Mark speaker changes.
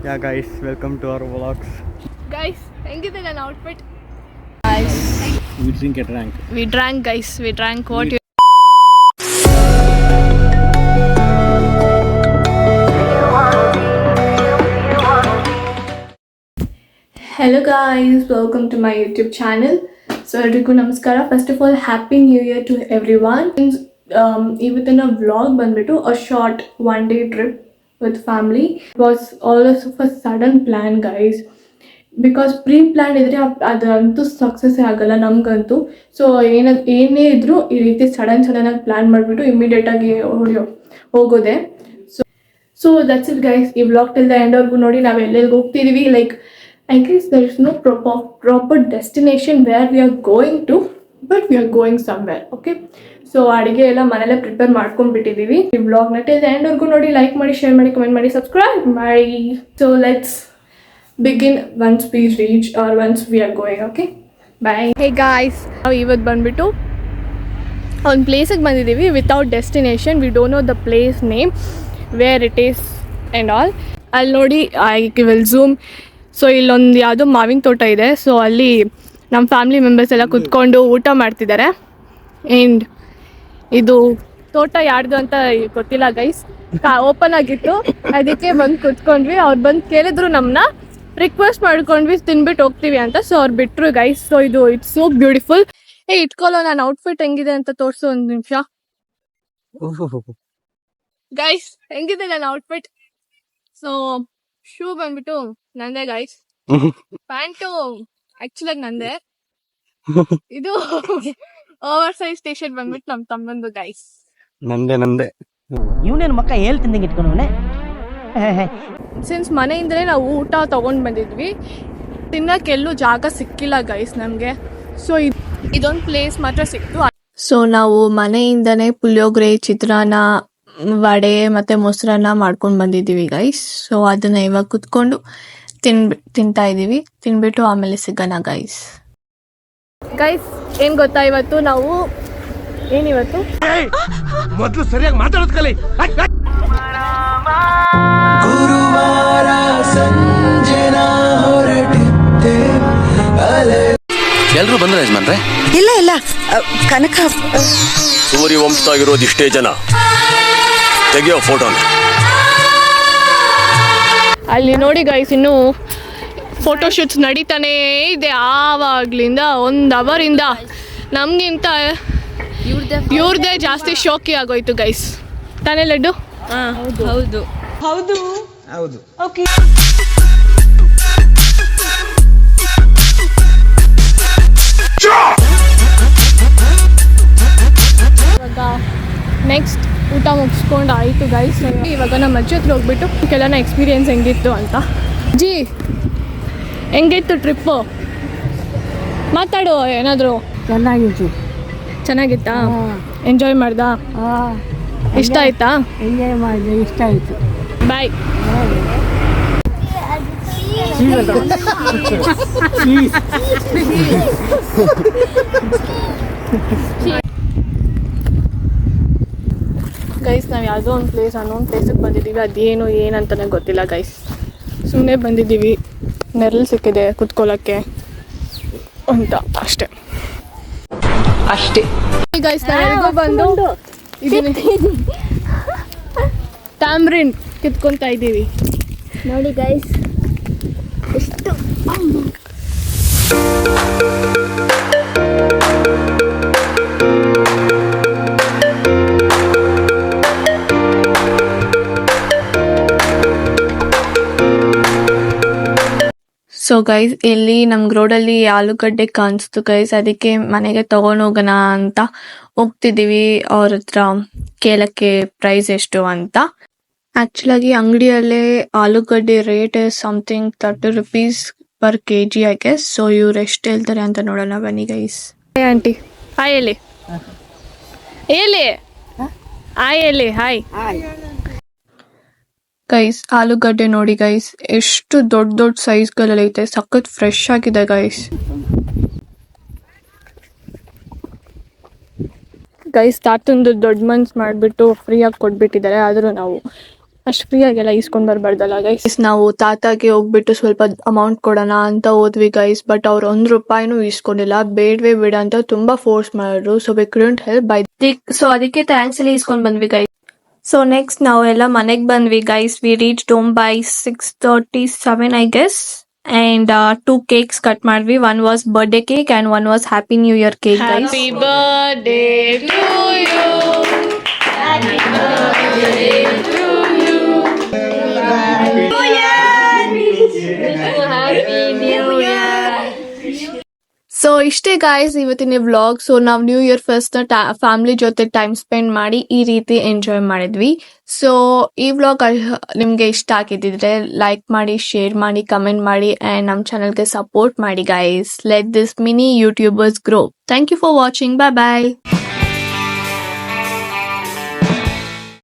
Speaker 1: Yeah guys, welcome to our vlogs.
Speaker 2: Guys, ಹೆಂಗಿದೆ ನನ್ನ outfit? Guys,
Speaker 1: We drink a drink.
Speaker 2: we drank guys, we drank what you... Hello guys, welcome to my YouTube channel. So ಎಲ್ರಿಗೂ ನಮಸ್ಕಾರ. First of all, happy new year to everyone. ಇವತ್ತಿನ vlog ಬಂದ್ಬಿಟ್ಟು a short one day trip with family. It was all of a sudden plan guys. Because pre plan ಇದ್ದರೆ ಅದಂತೂ ಸಕ್ಸಸ್ಸೇ ಆಗೋಲ್ಲ ನಮಗಂತೂ. So ಏನೇ ಇದ್ದರೂ ಈ ರೀತಿ ಸಡನ್ನಾಗಿ ಪ್ಲ್ಯಾನ್ ಮಾಡಿಬಿಟ್ಟು ಇಮಿಡಿಯೇಟಾಗಿ ಹೋಗೋದೆ. So that's it guys. ಈ ವ್ಲಾಗ್ ಟಿಲ್ ದ ಎಂಡ್ವರೆಗೂ ನೋಡಿ. ನಾವು ಎಲ್ಲೆಲ್ಲಿಗೆ ಹೋಗ್ತಿದ್ದೀವಿ, like I guess there is no proper destination where we are going to, but we are going somewhere. Okay, so ಅಡುಗೆ ಎಲ್ಲ ಮನೇಲೆ ಪ್ರಿಪೇರ್ ಮಾಡ್ಕೊಂಡ್ಬಿಟ್ಟಿದ್ದೀವಿ. ಈ ವ್ಲಾಗ್ನ ಟಿಲ್ ದ ಎಂಡ್ವರೆಗೂ ನೋಡಿ. ಲೈಕ್ ಮಾಡಿ, ಶೇರ್ ಮಾಡಿ, ಕಮೆಂಟ್ ಮಾಡಿ, ಸಬ್ಸ್ಕ್ರೈಬ್ ಮಾಡಿ. So let's begin once we reach or once we are going. Okay, bye. Hey guys, ನಾವು ಇವತ್ತು ಬಂದ್ಬಿಟ್ಟು ಒಂದು ಪ್ಲೇಸಿಗೆ ಬಂದಿದ್ದೀವಿ without destination. We don't know the place name, where it is and all. ಅಲ್ಲಿ ನೋಡಿ, ಐ ವಿಲ್ ಝೂಮ್. ಸೊ ಇಲ್ಲೊಂದು ಯಾವುದೋ ಮಾವಿನ ತೋಟ ಇದೆ. ಸೊ ಅಲ್ಲಿ ನಮ್ಮ ಫ್ಯಾಮಿಲಿ ಮೆಂಬರ್ಸ್ ಎಲ್ಲ ಕುತ್ಕೊಂಡು ಊಟ ಮಾಡ್ತಿದ್ದಾರೆ. ಆ್ಯಂಡ್ ಇದು ತೋಟ ಯಾರ್ದು ಅಂತ ಗೊತ್ತಿಲ್ಲ ಗೈಸ್, ಓಪನ್ ಆಗಿತ್ತು, ಅದಕ್ಕೆ ಬಂದು ಕುತ್ಕೊಂಡ್ವಿ. ಅವ್ರು ಬಂದು ಕೇಳಿದ್ರು, ನಮ್ಮನ್ನ ರಿಕ್ವೆಸ್ಟ್ ಮಾಡ್ಕೊಂಡ್ವಿ ತಿನ್ಬಿಟ್ಟು ಹೋಗ್ತೀವಿ ಅಂತ. ಸೊ ಅವ್ರು ಬಿಟ್ರು guys. So it's so beautiful. ಇಟ್ಕೊಳ್ಳೋ ನನ್ನ ಔಟ್ಫಿಟ್ ಹೆಂಗಿದೆ ಅಂತ ತೋರಿಸು ಒಂದು ನಿಮಿಷ. ಗೈಸ್, ಹೆಂಗಿದೆ ನನ್ನ ಔಟ್ಫಿಟ್? ಸೊ ಶೂ ಬಂದ್ಬಿಟ್ಟು ನಂದೇ ಗೈಸ್, ಪ್ಯಾಂಟು ಆಕ್ಚುಲಾಗಿ ನಂದೇ, ಇದು ಓವರ್ ಸೈಜ್ ಟಿ ಶರ್ಟ್ ಬಂದ್ಬಿಟ್ಟು ನಮ್ಮ ತಮ್ಮಂದು ಗೈಸ್.
Speaker 3: ನಂದೇ
Speaker 4: ಇವನೇನು ಮಕ್ಕ ಹೇಳ್ತಿದ್ದಂಗೆ ಇಟ್ಕೊಂಡವನೇ.
Speaker 2: ಸಿನ್ಸ್ ಮನೆಯಿಂದಲೇ ನಾವು ಊಟ ತೊಗೊಂಡು ಬಂದಿದ್ವಿ, ತಿನ್ನೋಕ್ಕೆಲ್ಲೂ ಜಾಗ ಸಿಕ್ಕಿಲ್ಲ ಗೈಸ್ ನಮಗೆ. ಸೊ ಇದೊಂದು ಪ್ಲೇಸ್ ಮಾತ್ರ ಸಿಕ್ತು. ಸೊ ನಾವು ಮನೆಯಿಂದನೇ ಪುಳಿಯೋಗರೆ, ಚಿತ್ರಾನ್ನ, ವಡೆ ಮತ್ತು ಮೊಸರನ್ನ ಮಾಡ್ಕೊಂಡು ಬಂದಿದ್ದೀವಿ ಗೈಸ್. ಸೊ ಅದನ್ನು ಇವಾಗ ಕುತ್ಕೊಂಡು ತಿಂತಾ ಇದ್ದೀವಿ. ತಿನ್ಬಿಟ್ಟು ಆಮೇಲೆ ಸಿಗೋಣ ಗೈಸ್. ಗೈಸ್, ಏನು ಗೊತ್ತಾ, ಇವತ್ತು ನಾವು ಏನಿವತ್ತು
Speaker 3: ಮೊದಲು ಸರಿಯಾಗಿ ಮಾತಾಡೋದು ಕಲಿ.
Speaker 5: ಗುರುವಾರ ಸಂಜೆನ ಹೊರಟಿದ್ದೆ
Speaker 6: ಎಲ್ರು ಬಂದ್ರೆ ಯಜಮಾನ್ರೆ?
Speaker 7: ಇಲ್ಲ ಕನಕ
Speaker 6: ಸೂರ್ಯವಂಶದಾಗಿರೋದು ಇಷ್ಟೇ ಜನ. ತೆಗಿಯೋ ಫೋಟೋನ.
Speaker 2: ಅಲ್ಲಿ ನೋಡಿ ಗೈಸ್, ಇನ್ನು ಫೋಟೋ ಶೂಟ್ಸ್ ನಡೀತಾನೇ ಇದೆ ಆವಾಗ್ಲಿಂದ. 1 ಅವರಿಂದ ನಮಗಿಂತ ಇವ್ರದ್ದೇ ಜಾಸ್ತಿ ಶೋಕಿ ಆಗೋಯ್ತು ಗೈಸ್. ತಾನೇ ಲಡ್ಡು?
Speaker 7: ಹೌದು
Speaker 4: ಹೌದು
Speaker 5: ಹೌದು.
Speaker 4: ಓಕೆ.
Speaker 2: ಇವಾಗ ನೆಕ್ಸ್ಟ್ ಊಟ ಮುಗಿಸ್ಕೊಂಡು ಆಯಿತು ಗೈಸ್. ಇವಾಗ ನಮ್ಮ ಅಜ್ಜಿ ಹತ್ರ ಹೋಗ್ಬಿಟ್ಟು ಕೆಲನ ಎಕ್ಸ್ಪೀರಿಯನ್ಸ್ ಹೆಂಗಿತ್ತು ಅಂತ. ಅಜ್ಜಿ, ಹೆಂಗಿತ್ತು ಟ್ರಿಪ್ಪು? ಮಾತಾಡು ಏನಾದರೂ.
Speaker 4: ಚೆನ್ನಾಗಿತ್ತು.
Speaker 2: ಚೆನ್ನಾಗಿತ್ತಾ? ಎಂಜಾಯ್ ಮಾಡ್ದಾ? ಇಷ್ಟ ಆಯ್ತಾ?
Speaker 4: ಎಂಜಾಯ್ ಮಾಡಿದೆ, ಇಷ್ಟ ಆಯಿತು.
Speaker 2: ಬಾಯ್. ಗೈಸ್, ನಾವು ಯಾವುದೋ ಒಂದು ಪ್ಲೇಸ್ ಅನ್ನೊಂದು ಪ್ಲೇಸಿಗೆ ಬಂದಿದ್ದೀವಿ. ಅದೇನು ಏನಂತಾನೆ ಗೊತ್ತಿಲ್ಲ ಗೈಸ್. ಸುಮ್ಮನೆ ಬಂದಿದ್ದೀವಿ, ನೆರಳು ಸಿಕ್ಕಿದೆ ಕುತ್ಕೊಳ್ಳೋಕ್ಕೆ ಅಂತ ಅಷ್ಟೇ. ಗೈಸ್, ನಾವೆಲ್ಗೂ ಬಂದು ಟ್ಯಾಮ್ರಿನ್ ಕಿತ್ಕೊತಾ ಇದ್ದೀವಿ ನೋಡಿ ಗೈಸ್. ಎಷ್ಟು ಸೊ ಗೈಸ್, ಇಲ್ಲಿ ನಮ್ಗೆ ರೋಡಲ್ಲಿ ಆಲೂಗಡ್ಡೆ ಕಾಣಿಸ್ತು ಗೈಸ್. ಅದಕ್ಕೆ ಮನೆಗೆ ತಗೊಂಡು ಹೋಗೋಣ ಅಂತ ಹೋಗ್ತಿದ್ದೀವಿ. ಅವ್ರ ಹತ್ರ ಕೇಳಕ್ಕೆ ಪ್ರೈಸ್ ಎಷ್ಟು ಅಂತ. ಆ್ಯಕ್ಚುಲಾಗಿ ಅಂಗಡಿಯಲ್ಲೇ ಆಲೂಗಡ್ಡೆ rate something 30 rupees per kg I guess. So ಇವ್ರು ಎಷ್ಟು ಹೇಳ್ತಾರೆ ಅಂತ ನೋಡೋಣ ಬನ್ನಿ ಗೈಸ್. Hi aunty. ಹಾಯ್ ಎಲ್ಲಿ ಹಾಯ್ ಗೈಸ್. ಆಲೂಗಡ್ಡೆ ನೋಡಿ ಗೈಸ್, ಎಷ್ಟು ದೊಡ್ಡ ಸೈಜ್ಗಳಲ್ಲಿ ಐತೆ. ಸಖತ್ ಫ್ರೆಶ್ ಆಗಿದೆ ಗೈಸ್. ಗೈಸ್, ತಾತಂದು ದೊಡ್ಡ ಮನ್ಸು ಮಾಡಿಬಿಟ್ಟು ಫ್ರೀಯಾಗಿ ಕೊಟ್ಬಿಟ್ಟಿದ್ದಾರೆ. ಆದರೂ ನಾವು ಅಷ್ಟು ಫ್ರೀಯಾಗೆಲ್ಲ ಇಸ್ಕೊಂಡ್ ಬರ್ಬಾರ್ದಲ್ಲ ಗೈಸ್. ನಾವು ತಾತಾಗೆ ಹೋಗ್ಬಿಟ್ಟು ಸ್ವಲ್ಪ ಅಮೌಂಟ್ ಕೊಡೋಣ ಅಂತ ಹೋದ್ವಿ ಗೈಸ್, ಬಟ್ ಅವ್ರು ₹1 ಇಸ್ಕೊಂಡಿಲ್ಲ. ಬೇಡವೇ ಬೇಡ ಅಂತ ತುಂಬಾ ಫೋರ್ಸ್ ಮಾಡಿದ್ರು. So we couldn't help by so ಅದಕ್ಕೆ ಥ್ಯಾಂಕ್ಸ್ ಅಲ್ಲಿ ಇಸ್ಕೊಂಡ್ ಬಂದ್ವಿ ಗೈಸ್. ಸೊ ನೆಕ್ಸ್ಟ್ ನಾವು ಎಲ್ಲ ಮನೆಗ್ ಬಂದ್ವಿ guys. V reach home by 6:37 I guess. And 2 cakes cut ಮಾಡಿದ್ವಿ. One was birthday cake and one was Happy New Year cake. Happy birthday to you. Happy birthday to you. Happy New Year. So ಇಷ್ಟೇ guys ಇವತ್ತಿನ vlog. So ನಾವು new year first family ಜೊತೆ time spend ಮಾಡಿ ಈ ರೀತಿ enjoy ಮಾಡಿದ್ವಿ. So ಈ vlog ನಿಮ್ಗೆ ಇಷ್ಟ ಆಗಿದ್ದಿದ್ರೆ ಲೈಕ್ ಮಾಡಿ, ಶೇರ್ ಮಾಡಿ, ಕಮೆಂಟ್ ಮಾಡಿ ಅಂಡ್ ನಮ್ಮ ಚಾನಲ್ಗೆ ಸಪೋರ್ಟ್ ಮಾಡಿ guys. Let this mini YouTubers grow. Thank you for watching. Bye bye.